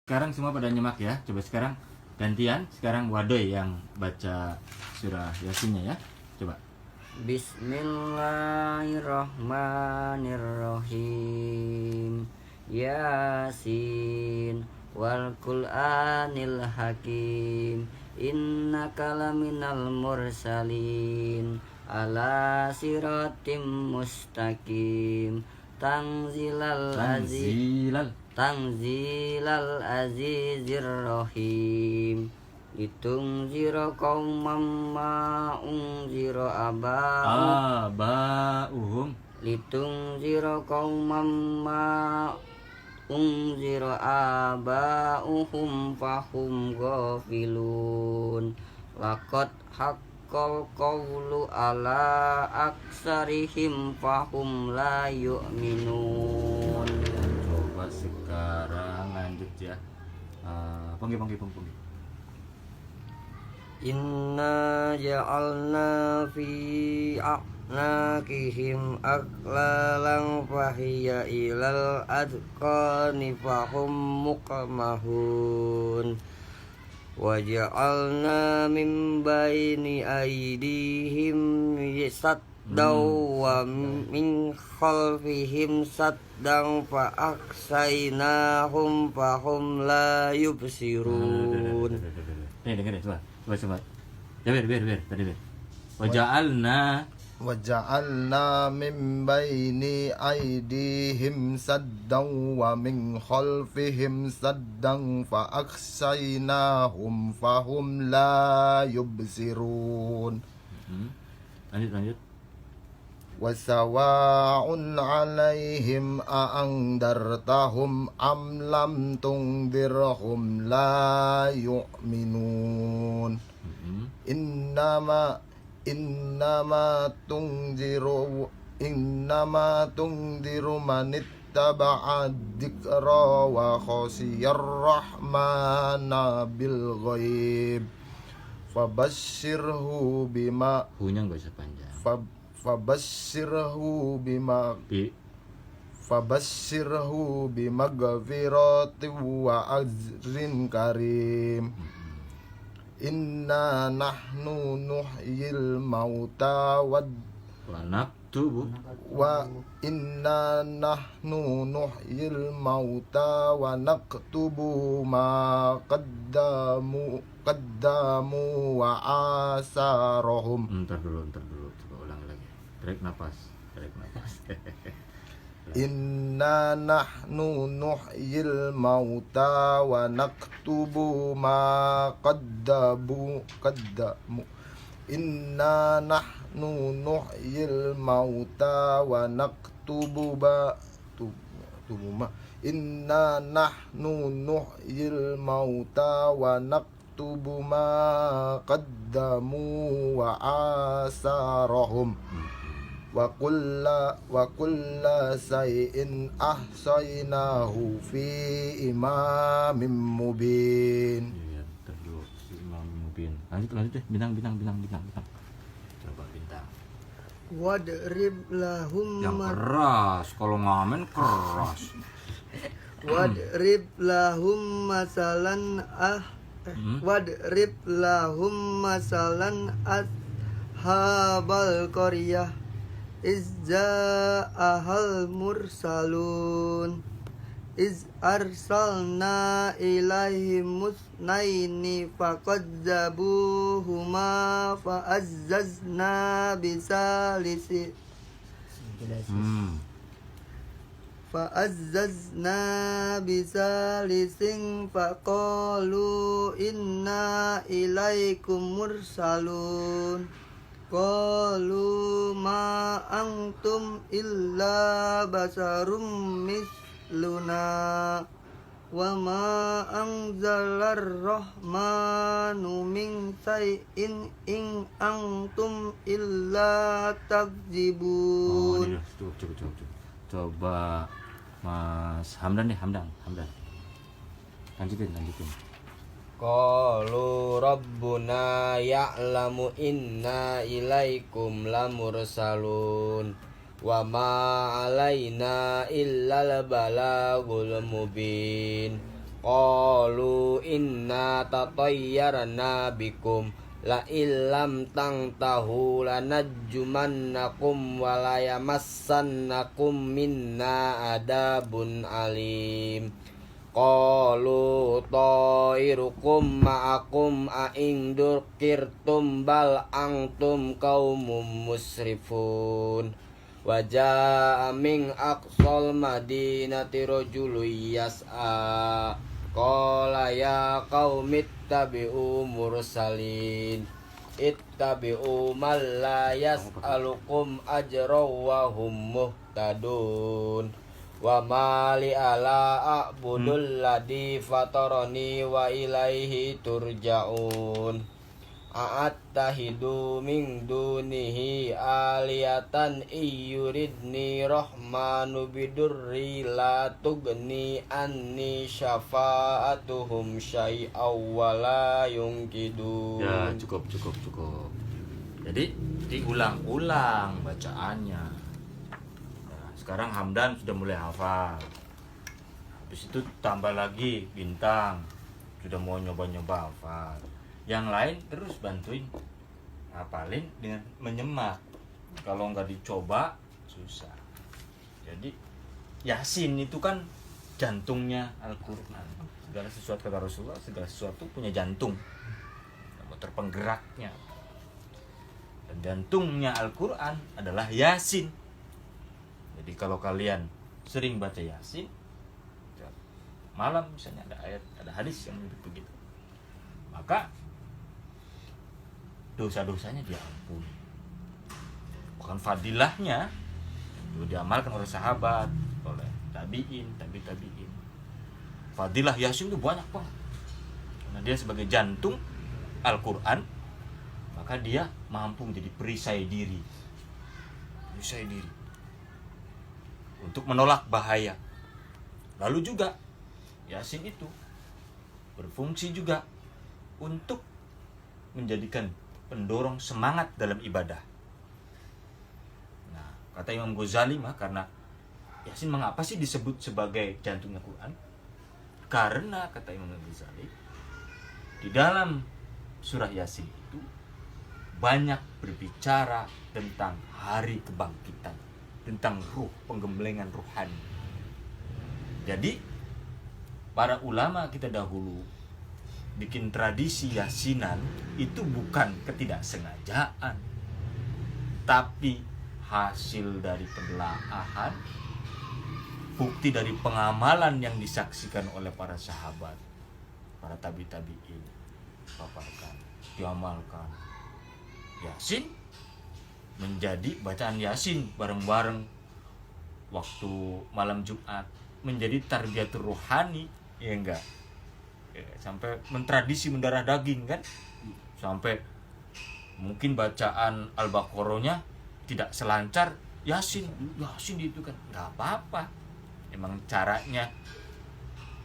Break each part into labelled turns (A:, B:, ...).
A: Sekarang semua pada nyimak ya. Coba sekarang gantian. Sekarang Wadoy yang baca surah Yasinnya ya. Coba.
B: Bismillahirrahmanirrahim. Yasin wal Qur'anil hakim. Innaka laminal mursalin ala siratim mustaqim. Tanzilal azizir rahim. Litunzira qauman ma unzira
A: Aba'uhum.
B: Litunzira qauman ma unzira aba'uhum fahum ghafilun. Laqad haqqal qawlu ala aksarihim fahum la yu'minun.
A: Coba sekarang lanjut ya. Ponggi.
B: Inna ja'alna fi a'naqihim aglalan fahiya ilal adqani fahum muqmahun. Wa ja'alna min baini aydihim saddaw wa min khalfihim saddan fa aksaynahum fahum la yubsirun.
A: Nih dengerin coba. Biar. Tadi biar.
C: Waja'alna min baini aydihim saddan wa min khalfihim saddan fa akhshaynahum fahum la yubsirun.
A: Lanjut.
C: Wasawa'un 'alaihim a'andartahum am lam tundirhum la yu'minun. Innama tunziru man ittaba'a dzikra wa khashiyar rahmana bil ghaib. Fabashshirhu bima
A: Hunya enggak usah panjang.
C: Fabashshirhu bimaghfiratin wa ajrin karim. Inna nahnu nuhyil mauta wa naktubu ma qaddamu wa asarahum.
A: Ntar dulu. Coba ulang lagi. Tarik nafas.
C: Inna nahnu nuhyil mauta wa naktubu ma qaddamu. Inna nahnu nuhyil mauta wa naktubu Inna nahnu nuhyil mauta wa naktubu ma qaddamu wa asarahum. Wa kulla shay'in ahsaynahu fi imamin mubin.
A: Iya, dulu Imam Mubin. Lanjut deh. Bintang. Coba bintang.
B: Wadrib lahum
A: Yang keras. Kalau ngamen keras.
B: Wadrib lahum masalan ashabal qaryah izja'ahal mursalun iz arsalna ilaihim musnaini faqadzabuhuma fa'azzazna bisalisin faqalu inna ilaikum mursalun. Qalu ma antum illa basarum misluna wa ma anzalar rahmanu min shay'in in antum illa takdzibun.
A: Coba Mas Hamdan. Lanjutin.
D: Qalu rabbuna ya'lamu inna ilaikum lamursalun wa ma alaina illal balagul mubin. qalu inna tatayyarna bikum la illam tantahu lanajjumannakum wa la yamassannakum minna adabun alim. Qalu ta'irukum ma'akum a'in dzukirtum bal antum qaumum musrifun. Wa jaa'a min aqsal madinati rajulun yas'a qala ya qaumi ittabi'u mursalin ittabi'u man la yas'alukum ajran wa hum muhtadun. Wa mali ala a'budul ladhi fatarani wa ilaihi turja'un. A'attahidu min dunihi aliyatan iyuridni rahmanu bidurri la tugni anni syafa'atuhum syai'aw wa la yungkidun.
A: Ya, cukup. Jadi diulang-ulang bacaannya. Nah, sekarang Hamdan sudah mulai hafal. Habis itu tambah lagi Bintang sudah mau nyoba-nyoba hafal. Yang lain terus bantuin hafalin dengan menyemak. Kalau nggak dicoba susah. Jadi Yasin itu kan jantungnya Al-Quran. Segala sesuatu kata Rasulullah, segala sesuatu punya jantung, motor penggeraknya. Dan jantungnya Al-Quran adalah Yasin. Jadi kalau kalian sering baca Yasin, malam misalnya ada ayat, ada hadis yang menyebut begitu, maka dosa-dosanya diampuni. Bukan fadilahnya itu diamalkan oleh sahabat, oleh tabi'in. Fadilah Yasin itu banyak banget. Karena dia sebagai jantung Al-Quran, maka dia mampu menjadi perisai diri untuk menolak bahaya. Lalu juga Yasin itu berfungsi juga untuk menjadikan pendorong semangat dalam ibadah. Nah, kata Imam Ghazali karena Yasin mengapa sih disebut sebagai jantungnya Quran? Karena kata Imam Ghazali, di dalam surah Yasin itu banyak berbicara tentang hari kebangkitan, tentang ruh, penggemblengan ruhani. Jadi para ulama kita dahulu bikin tradisi Yasinan itu bukan ketidaksengajaan, tapi hasil dari penelaahan, bukti dari pengamalan yang disaksikan oleh para sahabat, para tabi'in, paparkan, diamalkan. Yasin menjadi bacaan Yasin bareng-bareng waktu malam Jumat, menjadi tarbiyatul rohani, ya enggak? Sampai mentradisi mendarah daging kan, sampai mungkin bacaan Al-Baqarahnya tidak selancar Yasin itu kan nggak apa-apa, emang caranya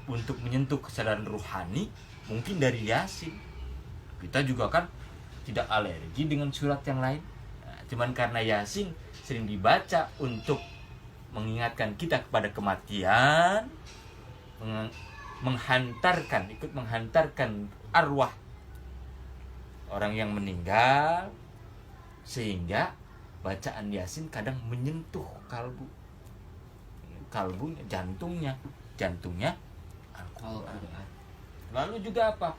A: untuk menyentuh kesadaran ruhani mungkin dari Yasin. Kita juga kan tidak alergi dengan surat yang lain, cuman karena Yasin sering dibaca untuk mengingatkan kita kepada kematian, ikut menghantarkan arwah orang yang meninggal, sehingga bacaan Yasin kadang menyentuh kalbunya, jantungnya Al-Quran. Lalu juga apa?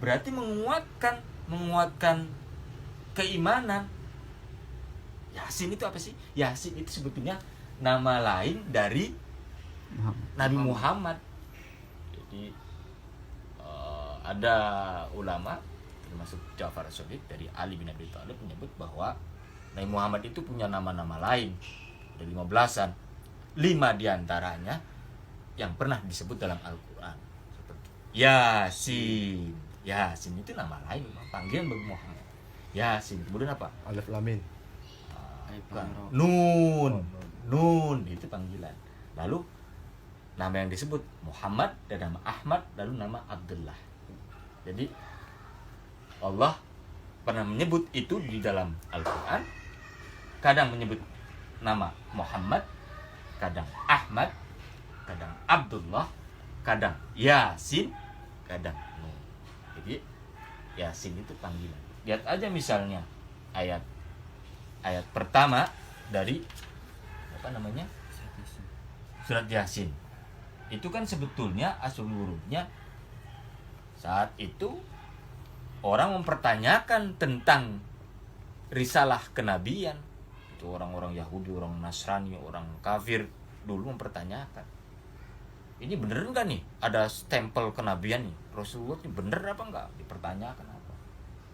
A: Berarti menguatkan keimanan. Yasin itu apa sih? Yasin itu sebetulnya nama lain dari Nabi Muhammad. Jadi ada ulama termasuk Ja'far As-Shadiq dari Ali bin Abi Thalib menyebut bahwa Nabi Muhammad itu punya nama-nama lain, ada 15-an. 5 diantaranya yang pernah disebut dalam Al-Quran, seperti Yasin itu nama lain, panggilan bagi Muhammad. Yasin, kemudian apa?
C: Alif Lam Mim.
A: Nun itu panggilan. Lalu nama yang disebut Muhammad dan nama Ahmad, lalu nama Abdullah. Jadi Allah pernah menyebut itu di dalam Al-Quran, kadang menyebut nama Muhammad, kadang Ahmad, kadang Abdullah, kadang, Yasin kadang Nun. Jadi Yasin itu panggilan. Lihat aja misalnya ayat pertama dari surat Yasin. Itu kan sebetulnya asal hurufnya saat itu orang mempertanyakan tentang risalah kenabian. Itu orang-orang Yahudi, orang Nasrani, orang kafir dulu mempertanyakan. Ini bener enggak nih ada stempel kenabian nih? Rasulullah ini bener apa enggak? Dipertanyakan apa?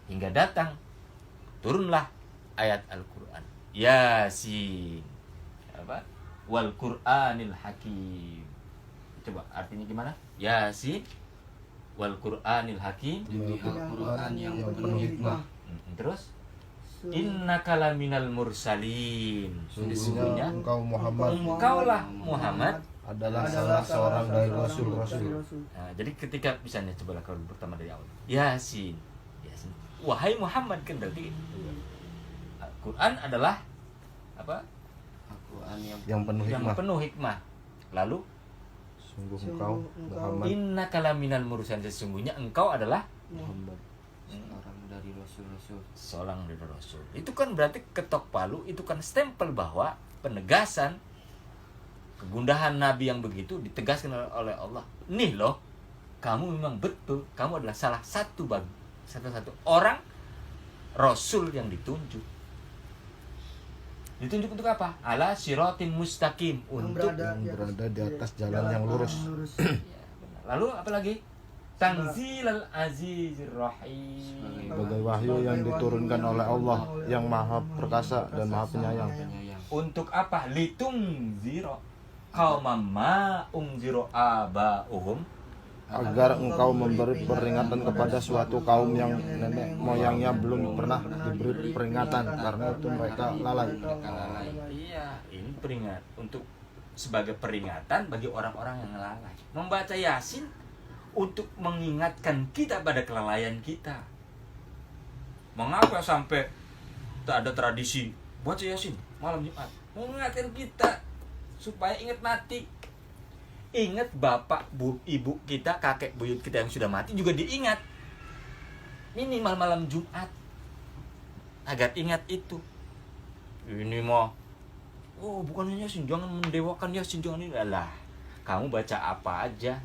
A: Hingga datang turunlah ayat Al-Qur'an. Yasin. Apa? Wal Qur'anil Hakim. Coba artinya gimana? Yasin wal Qur'anil Hakim.
D: Demi Al-Quran yang penuh hikmah.
A: Terus innaka laminal mursalin. Sesungguhnya
C: engkau Muhammad
A: engkaulah Muhammad
C: adalah salah seorang dari rasul-rasul.
A: Nah, jadi ketika misalnya coba kalau pertama dari awal Yasin, wahai Muhammad, kan berarti Al-Quran adalah apa?
D: Al-Quran
C: Yang penuh
A: Yang
C: hikmah.
A: penuh hikmah. Lalu
C: Sungguh engkau Muhammad
A: innaka laminal mursalin, sesungguhnya engkau adalah
C: Muhammad
D: seorang dari rasul-rasul.
A: seorang dari Rasul. Itu kan berarti ketok palu, itu kan stempel bahwa penegasan kegundahan Nabi yang begitu ditegaskan oleh Allah. Nih loh, kamu memang betul, kamu adalah salah satu orang Rasul yang ditunjuk. Ditunjuk untuk apa? Ala siratin mustaqim, untuk
C: yang berada di atas jalan yang lurus.
A: Ya, benar. Lalu apa lagi? Tanzilal Azizir Rahim.
C: Sebagai wahyu yang diturunkan oleh Allah yang maha perkasa dan maha penyayang.
A: Untuk apa? Litungziro qauman ma ungziro abauhum,
C: Agar engkau memberi peringatan kepada suatu kaum yang nenek moyangnya belum pernah diberi peringatan karena itu mereka lalai.
A: Iya, ini untuk sebagai peringatan bagi orang-orang yang lalai. Membaca Yasin untuk mengingatkan kita pada kelalaian kita. Mengapa sampai tak ada tradisi baca Yasin malam Jumat? Mengingatkan kita supaya ingat mati. Ingat bapak, ibu kita, kakek buyut kita yang sudah mati juga diingat. Minimal malam Jumat. Agar ingat itu. Ini mah, oh bukan Yasin, jangan mendewakan Yasin, jangan ini. Alah, kamu baca apa aja.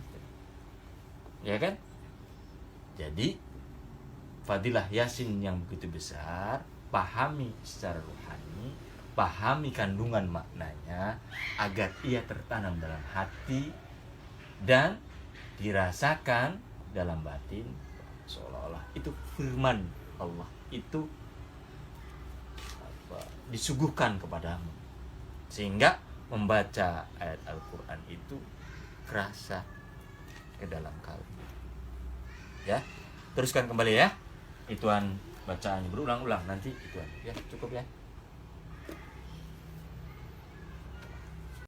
A: Ya kan? Jadi fadilah Yasin yang begitu besar, pahami secara rohani, pahami kandungan maknanya agar ia tertanam dalam hati dan dirasakan dalam batin, seolah-olah itu firman Allah, itu disuguhkan kepadamu, sehingga membaca ayat Al-Quran itu kerasa ke dalam kalbu. Ya, teruskan kembali ya. Ituan bacaannya berulang-ulang nanti ituan. Ya, cukup ya.